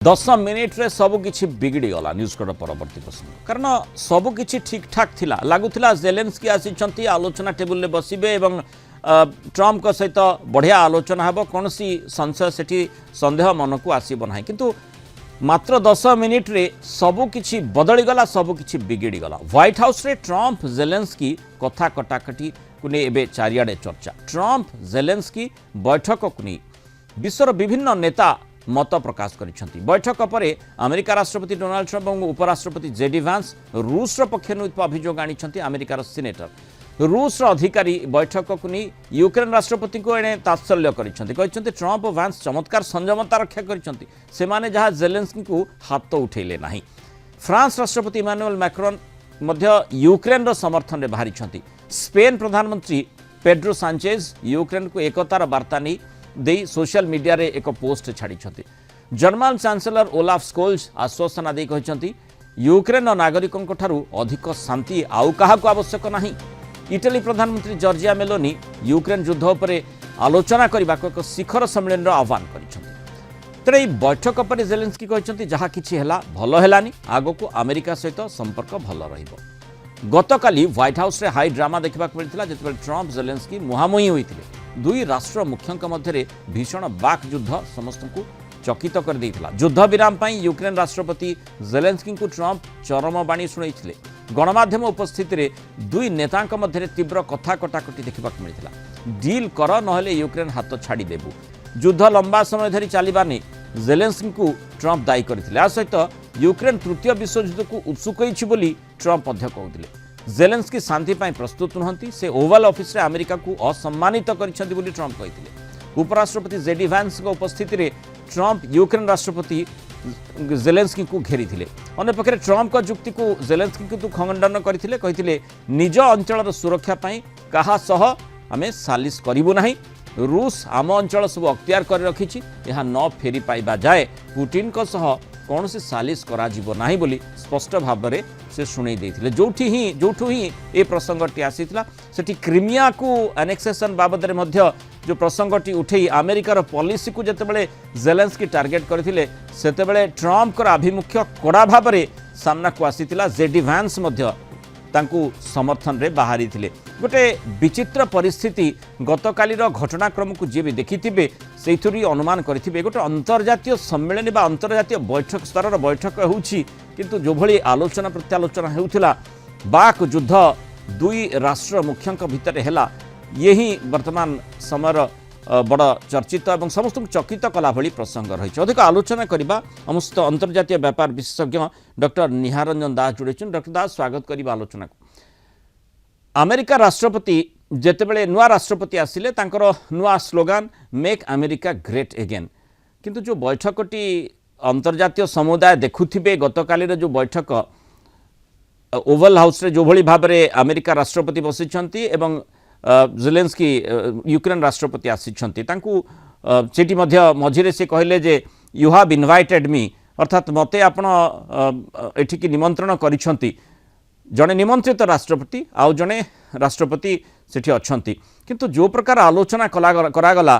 10 minute रे सबकिछि बिगड़ी गला न्यूज कट परवर्ती प्रसंग कारण सबकिछि ठीक ठाक थिला लागुथिला जेलेंस्की आसीचंती आलोचना टेबुल रे बसिबे एवं ट्रम्प को सहित बढ़िया आलोचना हेबो कोनसी संशय सेठी संदेह मन को आसीबो नाही किंतु मात्र 10 मिनिट रे सबकिछि बदली गला सबकिछि बिगड़ी गला व्हाइट हाउस रे ट्रम्प जेलेंस्की कथा कटाकटी कुने एबे चारियाडे चर्चा ट्रम्प जेलेंस्की बैठक कुनी विश्वर विभिन्न नेता मत प्रकाश करिसेंती बैठक पर अमेरिका राष्ट्रपति डोनाल्ड ट्रम्प और उपराष्ट्रपति जेडी वांस रूस पक्ष अभियोग आनी अमेरिकार सिनेटर रूस अधिकारी बैठक को नहीं यूक्रेन राष्ट्रपति को एणे तात्सल्य करिसेंती ट्रम्प और वांस चमत्कार संयमता रक्षा करिसेंती सेमाने जहाँ जेलेंस्की को हाथ उठेले नहीं फ्रांस राष्ट्रपति इमानुएल मैक्रोन मध्य यूक्रेन रो समर्थन में बाहरी स्पेन प्रधानमंत्री पेड्रो सांचेज यूक्रेन को एकतार वार्ता नहीं दे सोशल मीडिया रे एक पोस्ट छाड़ी जर्मन चांसेलर ओलाफ स्कोल्ज आश्वासना दे कहते यूक्रेन नागरिकों अधिक शांति आउ क्या आवश्यक नहीं इटली प्रधानमंत्री जॉर्जिया मेलोनी यूक्रेन युद्ध पर आलोचना करने को एक शिखर सम्मेलन आह्वान कर बैठक पर जेलेंस्की कहते जहाँ किसी है भल है आग को अमेरिका सहित संपर्क भल गतकाली व्हाइट हाउस रे हाई ड्रामा देखा मिलता जिते ट्रम्प जेलेंस्की मुहांमुही होते दुई राष्ट्र मुख्यों मध्य भीषण बाक युद्ध समस्त को चकित कर देइथिला युद्ध विराम पाई यूक्रेन राष्ट्रपति जेलेंस्की को ट्रम्प चरम बाणी शुणाइथिले गणमाध्यम उपस्थित रे दुई नेतांक मध्य तीव्र कथा कटाकटी देखा मिलता डील कर नहले यूक्रेन हाथ छाड़ी देबु युद्ध लंबा समय धरी चलिबा नै जेलेंस्की को ट्रम्प दायी करथिले आ सहित यूक्रेन तृतीय विश्वयुद्ध को उत्सुक होइछि बोली ट्रम्प मध्य कहथिले जेलेंस्की शांति पाई प्रस्तुत नुहंती से ओवल ऑफिस रे अमेरिका को असम्मानित करिसेंती बोली ट्रम्प कहथिले उपराष्ट्रपति जेडी वांस को उपस्थिति रे ट्रम्प यूक्रेन राष्ट्रपति जेलेंस्की को घेरी थिले अन्य पक्षे ट्रम्प का जुक्ति को जेलेंस्की को खंडन करथिले कहिथिले निज अंचल सुरक्षा पाई कहा सह आमे सालिस करिबु नाही रूस आम अंचल सब अख्तियार कर रखिछि यह न फेरी पाइबा जाए पुटिन को सह कौन से सालिस करा जीवो नाही बोली स्पष्ट भाव में से शुणई देथिले जोठू ही ए प्रसंगटी आसीथिला सेठी क्रिमिया को एनेक्सेशन बाबद रे मध्य जो प्रसंगटी उठे अमेरिकार पॉलिसी को जतेबेले जेलेंस्की टार्गेट करथिले सेतेबेले ट्रम्प कर आभिमुख्य कड़ा भाव में सामना को आसीथिला जेडी वांस मध्य तांकु समर्थन रे बाहरी थिले गोटे विचित्र परिस्थिति गतकालीर घटनाक्रम को जी भी देखिथिबे सेथुरी अनुमान करिथिबे गोटे अंतर्जातीय सम्मेलन बा अंतर्जातीय बैठक स्तर बैठक होउछि किंतु जो भली आलोचना प्रत्यालोचना हेउथिला बाक युद्ध दुई राष्ट्र मुख्यंक भितर हेला यही वर्तमान समयर बड़ चर्चित और समस्त चकित कला भली प्रसंग रही अधिक आलोचना करबा समस्त अंतर्जातीय व्यापार विशेषज्ञ डॉक्टर निहारंजन दास जोड़े डॉक्टर दास स्वागत करबा आलोचना को अमेरिका राष्ट्रपति जेतेबेले नुआ राष्ट्रपति आसिले तांकर नुआ slogan make America great again किंतु जो बैठकटी अंतर्जातीय समुदाय देखुथिबे गतकालीर जो बैठक ओवल हाउस रे जो भली भाव में अमेरिका राष्ट्रपति बसिछंती एवं जेलेंस्की यूक्रेन राष्ट्रपति आसिछंती तांकु सेठी मध्य मझिरे से कहले जे यू हैव इनवाइटेड मी अर्थात मते आपण एठिकी निमंत्रण करिछंती जने निमंत्रित राष्ट्रपति आउ जने राष्ट्रपति सेठी अछंती किंतु जो प्रकार आलोचना करागला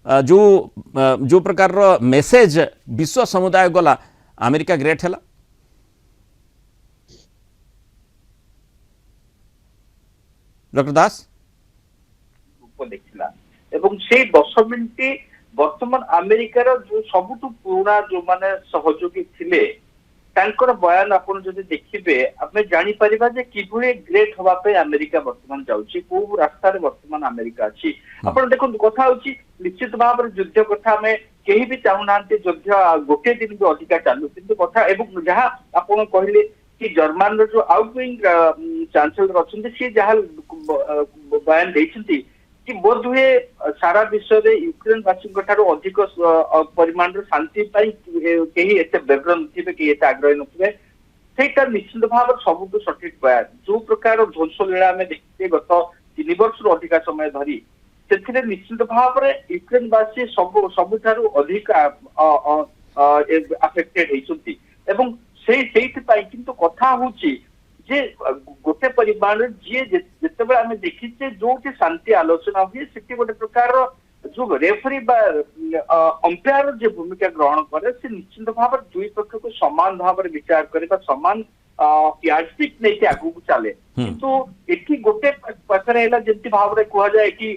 जो प्रकार मेसेज विश्व समुदाय गला अमेरिका ग्रेट हैला डॉक्टर दास देखला एवं से 10 मिनिट वर्तमान अमेरिकार जो सबुठु पुराना जो माने सहयोगी थिले तांकर बयान आपण जदि देखिबे आमे जानि परिबा जे किभळे ग्रेट होबा पे अमेरिका वर्तमान जाउची को रास्ता रे वर्तमान अमेरिका अछि आपण देखो कथा होची निश्चित भाव रे युद्ध कथा में केही भी चाहू नांते युद्ध गोटे दिन भी अधिका चालू किंतु कथा एवं जहां आपण कहले कि जर्मन रो जो आउटगोइंग चांसलर अछंती से जहां बयान दैछंती कि बोध हुए सारा विश्व में यूक्रेन वासी अधिक परिमाण शांति कहीं एत व्यग्र थे कि आग्रही नुवे से निश्चित भाव सबुठ सठिक बयान जो प्रकार ध्वंस लीला आम देखते गत 3 वर्ष अधिका समय धरी से निश्चित भाव में यूक्रेन वासी सबुठ अधिक अफेक्टेड होती किंतु कथा होची जे गोटे परिमाण जी जिते आम देखीचे जो शांति आलोचना हुए से गोटे प्रकार जो रेफरी बा अंपायर जो भूमिका ग्रहण करे से निश्चित भाव दुई पक्ष को समान भाव विचार करे समान यार्डस्टिक नहीं आगू चले किंतु एठी गोटे पाखरे जमी भाव में कह जाए कि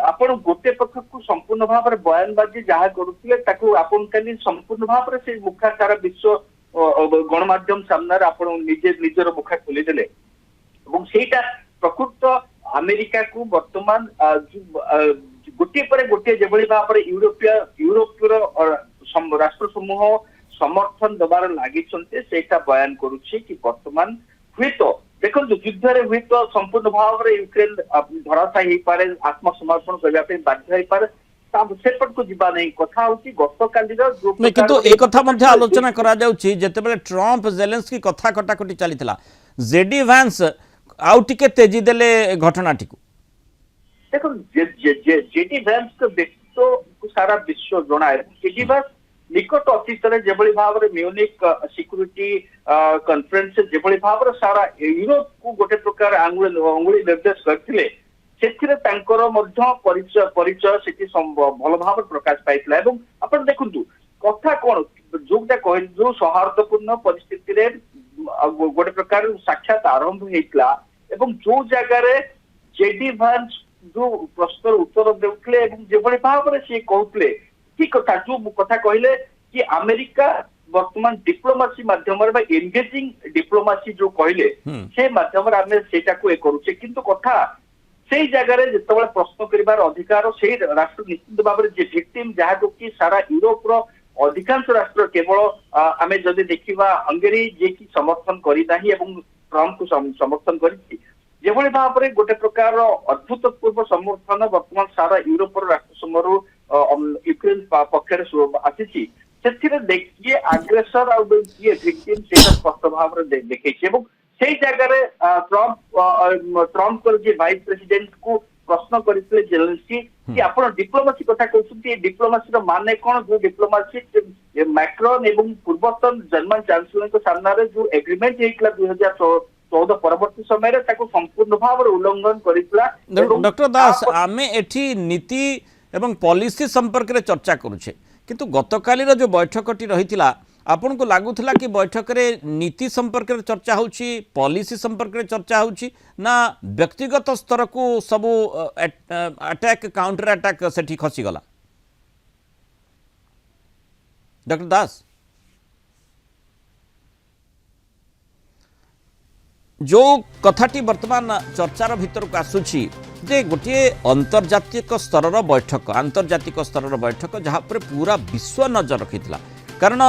आपण गोटे पक्ष को संपूर्ण भाव में बयानबाजी जहाँ करुले आपण खाली संपूर्ण भाव में से मुखा सारा विश्व गणमाध्यम सामने आपण निजे निजर मुखा खोलीदेले सेटा प्रकृत अमेरिका को वर्तमान गोटे पर गोटे जो भाव में यूरोपीय राष्ट्र समूह समर्थन दबार लगी बयान करुच्छे कि वर्तमान हुए तो देखो युद्ध हुए तो संपूर्ण भाव में यूक्रेन धराशायी हो पारे आत्मसमर्पण करने बाध्य हो पारे सेपट को जीवा नहीं कथा होची गतकाली जो किंतु एक कथा मध्य आलोचना करा जाउची जेतेबेले ट्रम्प जेलेंस्की कथा कटाकटी चलीथिला जेडी वैंस आउ टिके तेजी देले घटनाटी को देखो जेडी वैंस के व्यक्तित्व को सारा विश्व जना है जेडी वैंस निकट अतीत जो भाव में म्यूनिक सिक्यूरिटी कॉन्फ्रेंस जो भाव में सारा यूरोप को गोटे प्रकार अंगुली निर्देश करते परिचय से भल भाव प्रकाश पाई आप देखु कथा कौन जोटा कह जो सौहार्दपूर्ण परिस्थिति गोटे प्रकार साक्षात आरंभ होता जो जगार जेडी वैंस जो प्रश्न उत्तर देते जो भाव में सी कहते ठीक कथा जो कथा कहले कि अमेरिका वर्तमान डिप्लोमेसी माध्यम एंगेजिंग डिप्लोमेसी जो कहले से माध्यम आम सेटा को करुचे किंतु कथा से जगह जिते प्रश्न कर अधिकार से राष्ट्र निश्चित भाव में विक्टिम जहाँ कि सारा यूरोप अधिकांश राष्ट्र केवल आम जदि देखा हंगेरी जे कि समर्थन करना ट्रम्प को समर्थन कर भाव में गोटे प्रकार अभूतपूर्व समर्थन वर्तमान सारा यूरोप राष्ट्र समूह यूक्रेन पक्षर आसी देखिए आग्रेसर किए विक्टिम से स्पष्ट भाव में देखे से जगह ट्रम्प वाइस प्रेसिडेंट को प्रश्न करते जेलेंस्की कि आप डिप्लोमेसी कथा कहते डिप्लोमेसी माने कौन जो डिप्लोमेसी मैक्रोन एवं पूर्वतन जर्मन चांसलर सामने जो एग्रीमेंट होता 2014 परवर्ती समय संपूर्ण भाव में उल्लंघन करता डॉक्टर दास आम एठी नीति एवं पॉलिसी संपर्क में चर्चा करुचे किंतु गतकालीर जो बैठकटी रही आपन को लगुला कि बैठक रे नीति संपर्क में चर्चा होची पॉलिसी संपर्क में चर्चा होची ना व्यक्तिगत स्तर को सबू अटैक काउंटर अटैक सेठी खसी गला डॉक्टर दास जो कथाटी वर्तमान चर्चार भीतर को आसुची जे गोटे अंतर्जातिक स्तर बैठक आंतर्जातिक स्तर बैठक जहाँ पर पूरा विश्व नजर रखी कारण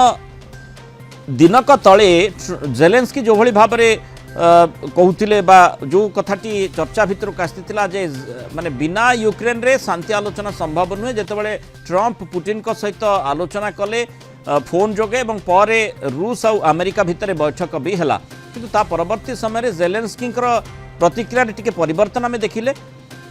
दिनक तले जेलेंस्की जो भली भाव में कहते जो कथाटी चर्चा भीतर को आसाला जे माने बिना यूक्रेन रे शांति आलोचना संभव नुहे जितेबाला ट्रम्प पुटिन को सहित आलोचना कले फोन जोगे और पर रूस और अमेरिका भितर बैठक भी है किंतु ता परवर्ती समय जेलेंस्की प्रतिक्रिया टिके परिवर्तन आम देखिले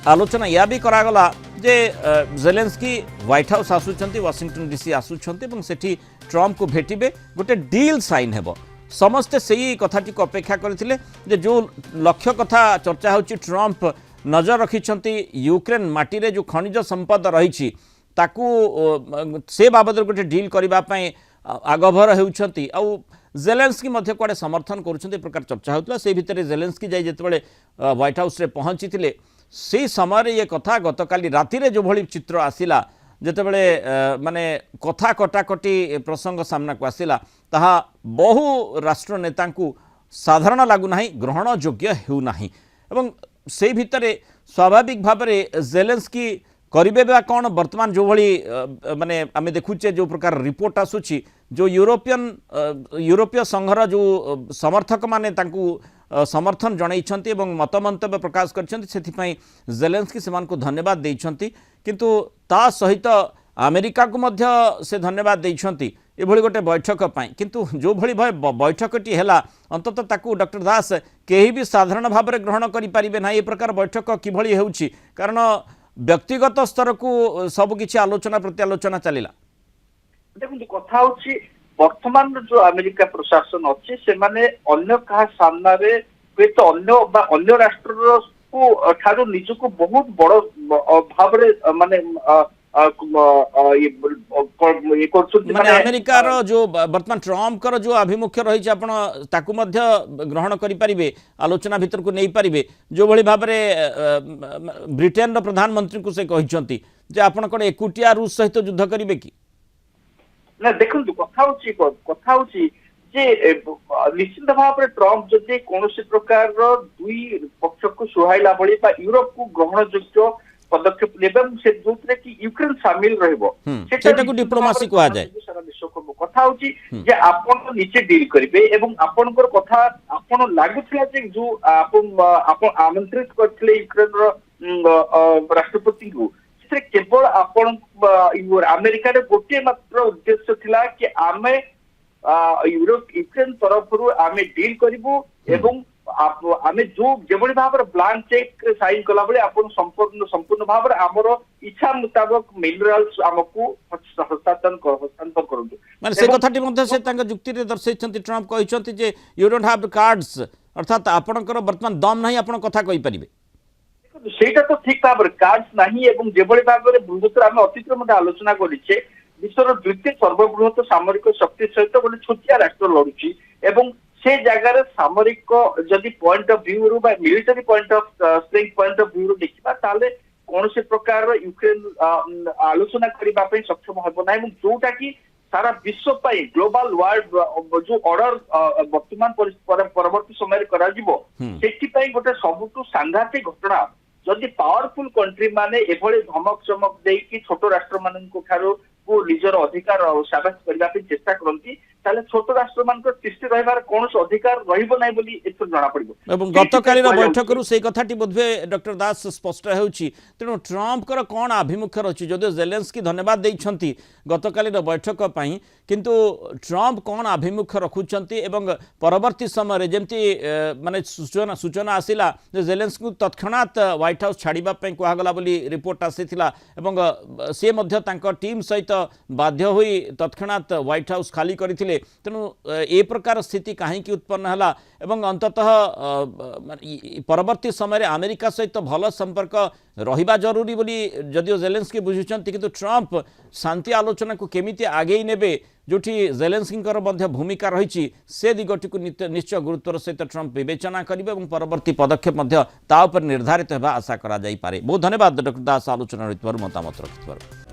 आलोचना या भी करागला जे जेलेंस्की व्हाइट हाउस आसुचंती वाशिंगटन डीसी आसुचंती सेठी ट्रम्प को भेटिबे गोटे डील साइन हेबो समस्ते सही कथाटी को अपेक्षा करथिले जे जो लक्ष्य कथा चर्चा होची ट्रम्प नजर रखिछंती यूक्रेन माटी रे जो खनिज संपद रही ताकू से बाबद गोटे डील करबा पई आगभर हेउछंती आ जेलेंस्की मध्य कुआडे समर्थन करुछंती प्रकार चर्चा होतला से भितर जेलेंस्की जाई जेतेबेले व्हाइट हाउस रे पहुंचीथिले से समय ये कथा गतकाली राति रे जो भली चित्र आसिला जेतेबेले माने कथा कटाकटी प्रसंग सामना को आसिला ताहा बहु राष्ट्र नेता को साधारण लागू नाही ग्रहण योग्य हेउ नाही एवं से भितर स्वाभाविक भाव में जेलेंस्की करिबे बा कौन वर्तमान जो भली माने आमे देखुचे जो प्रकार रिपोर्ट आसुची जो यूरोपीय संघर जो समर्थक माने तांकू समर्थन जनइछंती एवं मतमंतव्य प्रकाश करछंती सेथिपई जेलेंस्की सेमान को धन्यवाद देइछंती किंतु ता सहित अमेरिका को मध्य से धन्यवाद देइछंती एभली गोटे बैठक पाई किंतु जो भली बैठकटी हैला अंततः ताकू डॉक्टर दास केही भी साधारण भाव में ग्रहण करि परिबे ना ए प्रकार बैठक किभली हेउची कारण व्यक्तिगत स्तर को सब किछि आलोचना प्रत्यालोचना चलिला देखो कथा होची वर्तमान जो अमेरिका प्रशासन अच्छी से माने अन्य कहा सामना रे तो अन्य राष्ट्र को ठारू निजको बहुत बड़ भाव माने माने अमेरिकार जो वर्तमान ट्रम्प कर जो आभिमुख्य रही आपण ताकू मध्य ग्रहण करि परिबे आलोचना भीतर को नहीं परिबे जो भली भाव ब्रिटेन रो प्रधानमंत्री को से कहिसंती जे आपण कोन एकुटिया रूस सहित युद्ध करिवे कि ना देखु कथा होची जे निश्चित भाव में ट्रम्प जदि कौन प्रकार दुई पक्ष को सुहाइला भली यूरोप को ग्रहण योग्य पदक्षेप लेबे से दूसरे कि यूक्रेन शामिल रहबो सेटा को डिप्लोमेसी कहा जाए सारा विश्व को कथा होची जे आपण नीचे डील करिवे एवं आपनकर कथा आपण लागुथला जे जो आपण आमंत्रित करथिले यूक्रेन रो राष्ट्रपति को से केवल आपण अमेरिका रे गोटे मात्र उद्देश्य थिला कि आमे यूरोप यूक्रेन तरफ आमे डील करिवु एवं आमे जो जेबोली भाव ब्लांक चेक साइन कला बेले आपण संपूर्ण भाव हमर इच्छा मुताबिक मिनरल्स हमकु हस्तांतरण करंतु माने से कथाटी मध्ये से तांग जुक्ति रे दर्शाइछंती ट्रम्प कहिछंती जे यू डोंट हैव कार्ड्स अर्थात आपणकर वर्तमान दम नहीं आपण कथा कहि परिबे सेटा तो ठीक भाव कार्ड्स नहीं एवं जेबोली भाव रे बृहत्तर हम अतीत मध्ये आलोचना करिछे विश्वर द्वितीय सर्वबृहत सामरिक शक्ति सहित गोटे छोटिया राष्ट्र लड़ुची एवं से जगार सामरिक जदि पॉइंट ऑफ व्यू रू military point of strength point of view रू देखिबा ताले कौन से प्रकार यूक्रेन आलोचना करबा पई सक्षम होबो नै एवं जोटा कि सारा विश्व पई ग्लोबल वर्ल्ड जो ऑर्डर वर्तमान परवर्ती समय करा जिवो सेठी पई गोटे सबुटु सांघातिक घटना जदि पावरफुल कंट्री माने एभले धमक चमक देई कि छोट राष्ट्र मानन को ठारो को निजर अधिकार साबित करबा पे चेष्टा करंती ताले छोट राष्ट्र मान को तिष्ठि रहबार कोन अधिकार रहिबो नै बोली एथु जणा पड़िबो एवं गतकाली बैठक रु से कथाटी बोधवे डॉक्टर दास स्पष्ट हेउची तेणु ट्रम्प कर कोन अभिमुख्य रछि जदि जेलेंस्की धन्यवाद देइछंती गतकाली बैठक पई किंतु ट्रम्प कोन अभिमुख्य रखुचंती एवं परवर्ती समय जेमती माने सूचना आसिला जे जेलेंस्की तत्क्षणात व्हाइट हाउस छाड़िबा पई कहला गला बोली रिपोर्ट आसीथिला एवं से मध्य तांको टीम सहित बाध्य होई तत्क्षणात व्हाइट हाउस खाली करथिले तेणु ए प्रकार स्थिति कहीं उत्पन्न है एवं अंततः परवर्ती समय अमेरिका सहित भल संपर्क रहिबा जरूरी बोली जदियो जेलेंस्की बुझुचंती किंतु ट्रम्प शांति आलोचना को केमिति आगे नेबे जोठी जेलेंस्की भूमिका रही से दिगटी को निश्चय गुरुत्वर सहित ट्रम्प विवेचना करेंगे और परवर्ती पदक्षेप निर्धारित होगा आशा करा जाई पारे। बहुत धन्यवाद डॉक्टर दास आलोचना मतामत रखिथार।